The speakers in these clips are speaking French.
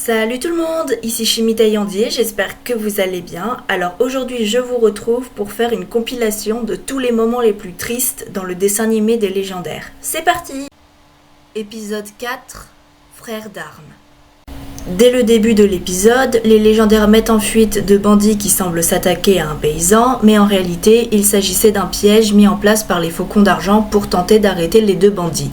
Salut tout le monde, ici Chimie Taillandier, j'espère que vous allez bien. Alors aujourd'hui je vous retrouve pour faire une compilation de tous les moments les plus tristes dans le dessin animé des légendaires. C'est parti! Épisode 4, Frères d'armes. Dès le début de l'épisode, les légendaires mettent en fuite deux bandits qui semblent s'attaquer à un paysan, mais en réalité il s'agissait d'un piège mis en place par les faucons d'argent pour tenter d'arrêter les deux bandits.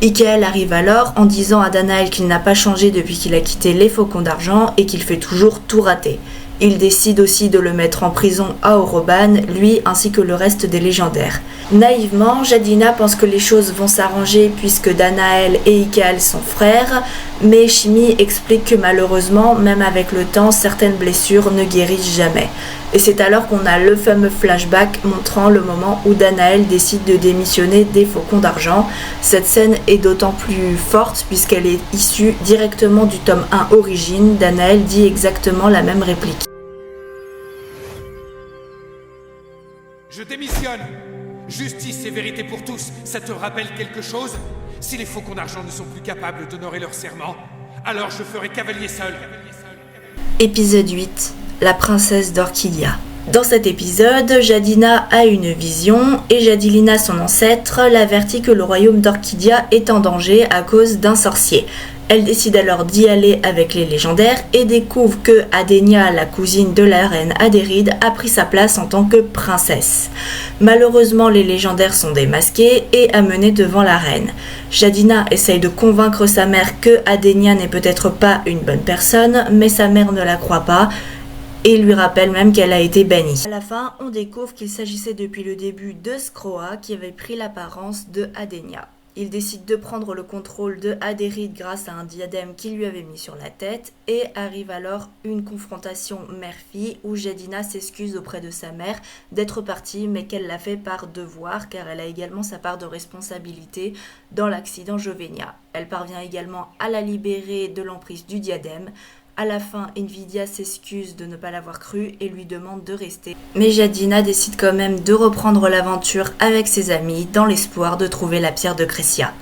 Ikael arrive alors en disant à Danaël qu'il n'a pas changé depuis qu'il a quitté les faucons d'argent et qu'il fait toujours tout rater. Il décide aussi de le mettre en prison à Oroban, lui ainsi que le reste des légendaires. Naïvement, Jadina pense que les choses vont s'arranger puisque Danaël et Ikael sont frères, mais Chimie explique que malheureusement, même avec le temps, certaines blessures ne guérissent jamais. Et c'est alors qu'on a le fameux flashback montrant le moment où Danaël décide de démissionner des faucons d'argent. Cette scène est d'autant plus forte puisqu'elle est issue directement du tome 1 Origine. Danaël dit exactement la même réplique. Je démissionne. Justice et vérité pour tous, ça te rappelle quelque chose? Si les faucons d'argent ne sont plus capables d'honorer leur serment, alors je ferai cavalier seul. Épisode 8, la princesse d'Orchidia. Dans cet épisode, Jadina a une vision et Jadilina, son ancêtre, l'avertit que le royaume d'Orchidia est en danger à cause d'un sorcier. Elle décide alors d'y aller avec les légendaires et découvre que Adenia, la cousine de la reine Adéride, a pris sa place en tant que princesse. Malheureusement, les légendaires sont démasqués et amenés devant la reine. Jadina essaye de convaincre sa mère que Adenia n'est peut-être pas une bonne personne, mais sa mère ne la croit pas et lui rappelle même qu'elle a été bannie. À la fin, on découvre qu'il s'agissait depuis le début de Skroa qui avait pris l'apparence de Adenia. Il décide de prendre le contrôle de Adéride grâce à un diadème qu'il lui avait mis sur la tête et arrive alors une confrontation mère-fille où Jadina s'excuse auprès de sa mère d'être partie mais qu'elle l'a fait par devoir car elle a également sa part de responsabilité dans l'accident Jovenia. Elle parvient également à la libérer de l'emprise du diadème. À la fin, Invidia s'excuse de ne pas l'avoir cru et lui demande de rester. Mais Jadina décide quand même de reprendre l'aventure avec ses amis dans l'espoir de trouver la pierre de Cressia.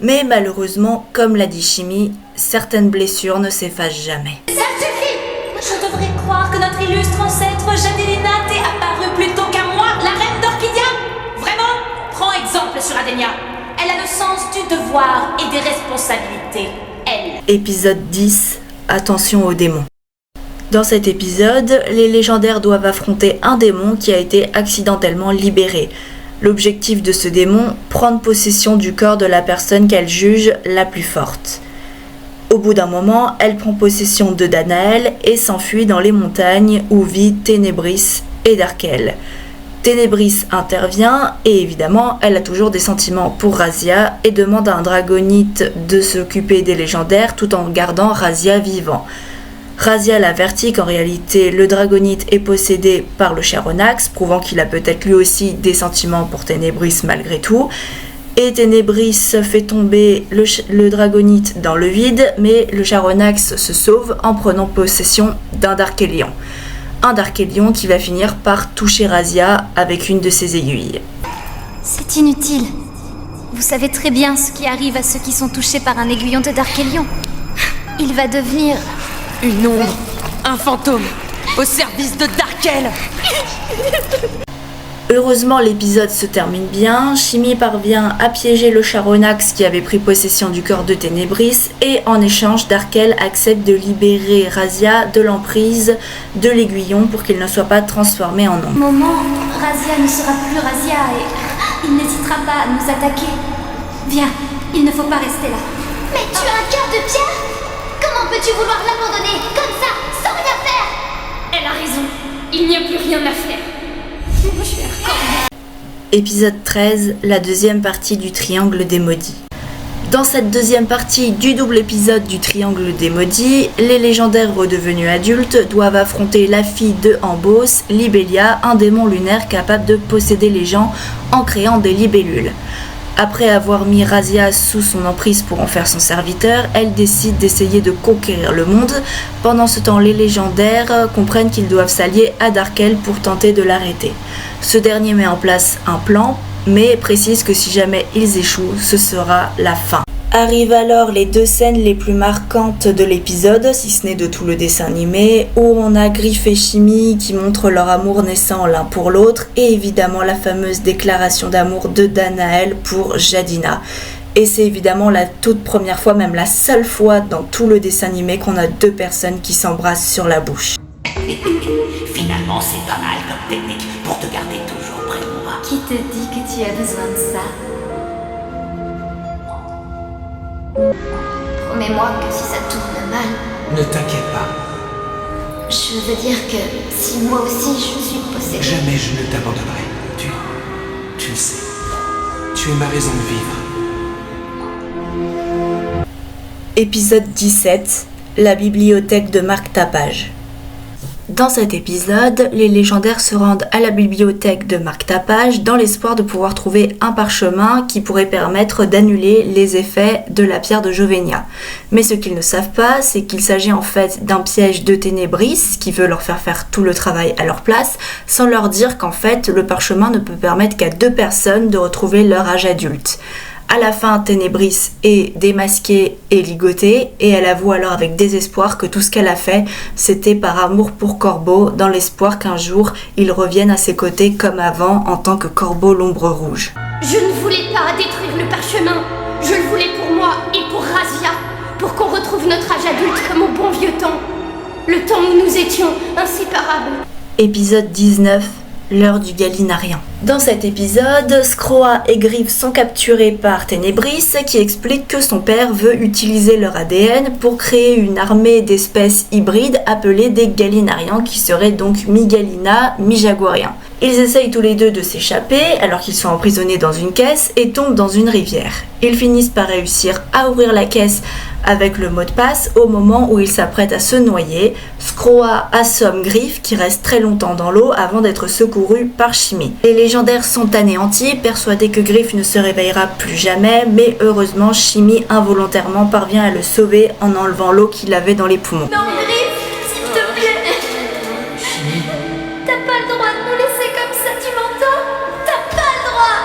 Mais malheureusement, comme l'a dit Chimie, certaines blessures ne s'effacent jamais. Ça suffit! Je devrais croire que notre illustre ancêtre Jadilina t'est apparu plus tôt qu'à moi, la reine d'Orchidia! Vraiment? Prends exemple sur Adenia. Elle a le sens du devoir et des responsabilités. Elle. Épisode 10. Attention aux démons. Dans cet épisode, les légendaires doivent affronter un démon qui a été accidentellement libéré. L'objectif de ce démon, prendre possession du corps de la personne qu'elle juge la plus forte. Au bout d'un moment, elle prend possession de Danaël et s'enfuit dans les montagnes où vit Ténébris et Darkel. Ténébris intervient et évidemment, elle a toujours des sentiments pour Razia et demande à un dragonite de s'occuper des légendaires tout en gardant Razia vivant. Razia l'avertit qu'en réalité, le dragonite est possédé par le Charonax, prouvant qu'il a peut-être lui aussi des sentiments pour Ténébris malgré tout. Et Ténébris fait tomber le dragonite dans le vide, mais le Charonax se sauve en prenant possession d'un Darkélion. Un Darkélion qui va finir par toucher Razia avec une de ses aiguilles. C'est inutile. Vous savez très bien ce qui arrive à ceux qui sont touchés par un aiguillon de Darkélion. Il va devenir... une ombre, un fantôme, au service de Darkel. Heureusement, l'épisode se termine bien. Chimie parvient à piéger le Charonax qui avait pris possession du corps de Ténébris et en échange, Darkel accepte de libérer Razia de l'emprise de l'aiguillon pour qu'il ne soit pas transformé en ombre. Moment, Razia ne sera plus Razia et il n'hésitera pas à nous attaquer. Viens, il ne faut pas rester là. Mais tu as un cœur de pierre? Comment peux-tu vouloir l'abandonner comme ça, sans rien faire? Elle a raison. Il n'y a plus rien à faire. Épisode 13, la deuxième partie du Triangle des Maudits. Dans cette deuxième partie du double épisode du Triangle des Maudits, les légendaires redevenus adultes doivent affronter la fille de Ambos, Libellia, un démon lunaire capable de posséder les gens en créant des libellules. Après avoir mis Razia sous son emprise pour en faire son serviteur, elle décide d'essayer de conquérir le monde. Pendant ce temps, les légendaires comprennent qu'ils doivent s'allier à Darkel pour tenter de l'arrêter. Ce dernier met en place un plan, mais précise que si jamais ils échouent, ce sera la fin. Arrivent alors les deux scènes les plus marquantes de l'épisode, si ce n'est de tout le dessin animé, où on a Griff et Shimi qui montrent leur amour naissant l'un pour l'autre, et évidemment la fameuse déclaration d'amour de Danaël pour Jadina. Et c'est évidemment la toute première fois, même la seule fois dans tout le dessin animé qu'on a deux personnes qui s'embrassent sur la bouche. Finalement, c'est pas mal comme technique pour te garder toujours près de moi. Qui te dit que tu as besoin de ça? Promets-moi que si ça tourne mal, Ne t'inquiète pas, je veux dire que si moi aussi je suis possédée. jamais je ne t'abandonnerai. Tu le sais. Tu es ma raison de vivre. Épisode 17, la bibliothèque de Marc Tapage. Dans cet épisode, les légendaires se rendent à la bibliothèque de Marc Tapage dans l'espoir de pouvoir trouver un parchemin qui pourrait permettre d'annuler les effets de la pierre de Jovenia. Mais ce qu'ils ne savent pas, c'est qu'il s'agit en fait d'un piège de Ténébris qui veut leur faire tout le travail à leur place, sans leur dire qu'en fait le parchemin ne peut permettre qu'à 2 personnes de retrouver leur âge adulte. À la fin, Ténébris est démasquée et ligotée, et elle avoue alors avec désespoir que tout ce qu'elle a fait, c'était par amour pour Corbeau, dans l'espoir qu'un jour, il revienne à ses côtés comme avant en tant que Corbeau l'ombre rouge. Je ne voulais pas détruire le parchemin. Je le voulais pour moi et pour Razia, pour qu'on retrouve notre âge adulte comme au bon vieux temps. Le temps où nous étions inséparables. Épisode 19. L'heure du Galinarien. Dans cet épisode, Scroa et Griff sont capturés par Ténébris qui explique que son père veut utiliser leur ADN pour créer une armée d'espèces hybrides appelées des Galinariens qui seraient donc mi-Galina, mi-Jaguariens. Ils essayent tous les deux de s'échapper alors qu'ils sont emprisonnés dans une caisse et tombent dans une rivière. Ils finissent par réussir à ouvrir la caisse avec le mot de passe au moment où ils s'apprêtent à se noyer. Scroa assomme Griff qui reste très longtemps dans l'eau avant d'être secouru par Shimi. Les légendaires sont anéantis, persuadés que Griff ne se réveillera plus jamais, mais heureusement Shimi involontairement parvient à le sauver en enlevant l'eau qu'il avait dans les poumons. Non, Griff, s'il te plaît. T'as pas le droit de nous laisser comme ça, tu m'entends? T'as pas le droit.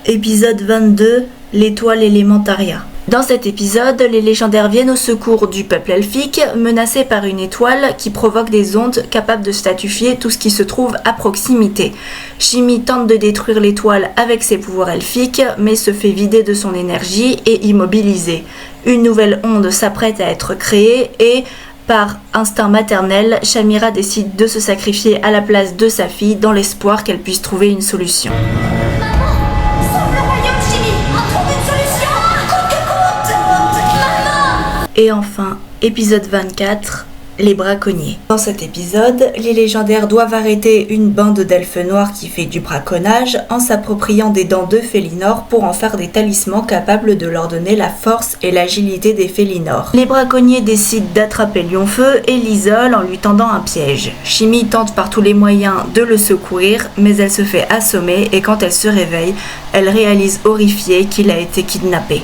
Épisode 22, l'étoile élémentaria. Dans cet épisode, les légendaires viennent au secours du peuple elfique, menacé par une étoile qui provoque des ondes capables de statifier tout ce qui se trouve à proximité. Shimi tente de détruire l'étoile avec ses pouvoirs elfiques, mais se fait vider de son énergie et immobilisé. Une nouvelle onde s'apprête à être créée et, par instinct maternel, Shamira décide de se sacrifier à la place de sa fille dans l'espoir qu'elle puisse trouver une solution. Et enfin, épisode 24, les braconniers. Dans cet épisode, les légendaires doivent arrêter une bande d'elfes noirs qui fait du braconnage en s'appropriant des dents de Félinor pour en faire des talismans capables de leur donner la force et l'agilité des Félinor. Les braconniers décident d'attraper Lionfeu et l'isolent en lui tendant un piège. Shimi tente par tous les moyens de le secourir, mais elle se fait assommer et quand elle se réveille, elle réalise horrifiée qu'il a été kidnappé.